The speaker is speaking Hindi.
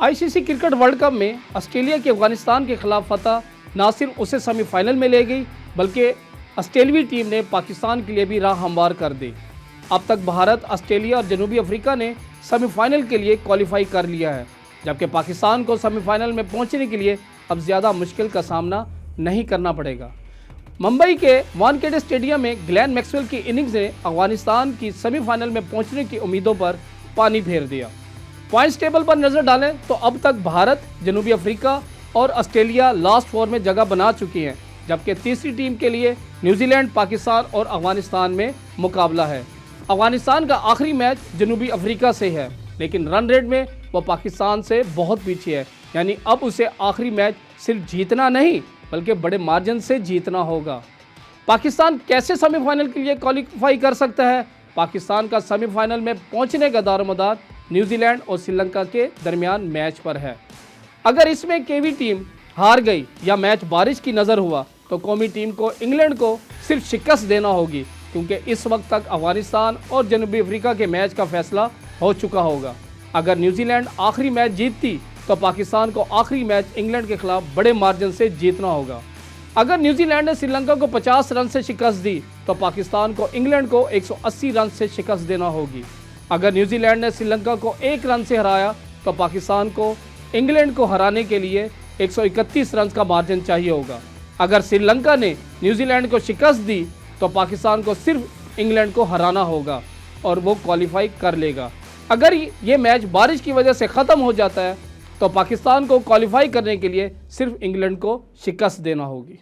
आईसीसी क्रिकेट वर्ल्ड कप में ऑस्ट्रेलिया की अफगानिस्तान के खिलाफ फतह न सिर्फ उसे सेमीफाइनल में ले गई बल्कि ऑस्ट्रेलियाई टीम ने पाकिस्तान के लिए भी राह हमवार कर दी। अब तक भारत, ऑस्ट्रेलिया और जनूबी अफ्रीका ने सेमीफाइनल के लिए क्वालिफाई कर लिया है, जबकि पाकिस्तान को सेमीफाइनल में पहुंचने के लिए अब ज़्यादा मुश्किल का सामना नहीं करना पड़ेगा। मुंबई के वानखेड़े स्टेडियम में ग्लेन मैक्सवेल की इनिंग्स ने अफगानिस्तान की सेमीफाइनल में पहुंचने की उम्मीदों पर पानी फेर दिया। पॉइंट्स टेबल पर नज़र डालें तो अब तक भारत, जनूबी अफ्रीका और ऑस्ट्रेलिया लास्ट फोर में जगह बना चुकी हैं, जबकि तीसरी टीम के लिए न्यूजीलैंड, पाकिस्तान और अफगानिस्तान में मुकाबला है। अफगानिस्तान का आखिरी मैच जनूबी अफ्रीका से है, लेकिन रन रेट में वो पाकिस्तान से बहुत पीछे है, यानी अब उसे आखिरी मैच सिर्फ जीतना नहीं बल्कि बड़े मार्जिन से जीतना होगा। पाकिस्तान कैसे सेमीफाइनल के लिए क्वालिफाई कर सकता है? पाकिस्तान का सेमीफाइनल में पहुंचने का दारोमदार न्यूजीलैंड और श्रीलंका के दरमियान मैच पर है। अगर इसमें केवी टीम हार गई या मैच बारिश की नज़र हुआ तो कौमी टीम को इंग्लैंड को सिर्फ शिकस्त देना होगी, क्योंकि इस वक्त तक अफगानिस्तान और जनूबी अफ्रीका के मैच का फैसला हो चुका होगा। अगर न्यूजीलैंड आखिरी मैच जीतती तो पाकिस्तान को आखिरी मैच इंग्लैंड के खिलाफ बड़े मार्जिन से जीतना होगा। अगर न्यूजीलैंड ने श्रीलंका को 50 रन से शिकस्त दी तो पाकिस्तान को इंग्लैंड को 180 रन से शिकस्त देना होगी। अगर न्यूजीलैंड ने श्रीलंका को 1 रन से हराया तो पाकिस्तान को इंग्लैंड को हराने के लिए 131 रन का मार्जिन चाहिए होगा। अगर श्रीलंका ने न्यूजीलैंड को शिकस्त दी तो पाकिस्तान को सिर्फ इंग्लैंड को हराना होगा और वो क्वालिफाई कर लेगा। अगर ये मैच बारिश की वजह से ख़त्म हो जाता है तो पाकिस्तान को क्वालिफाई करने के लिए सिर्फ इंग्लैंड को शिकस्त देना होगी।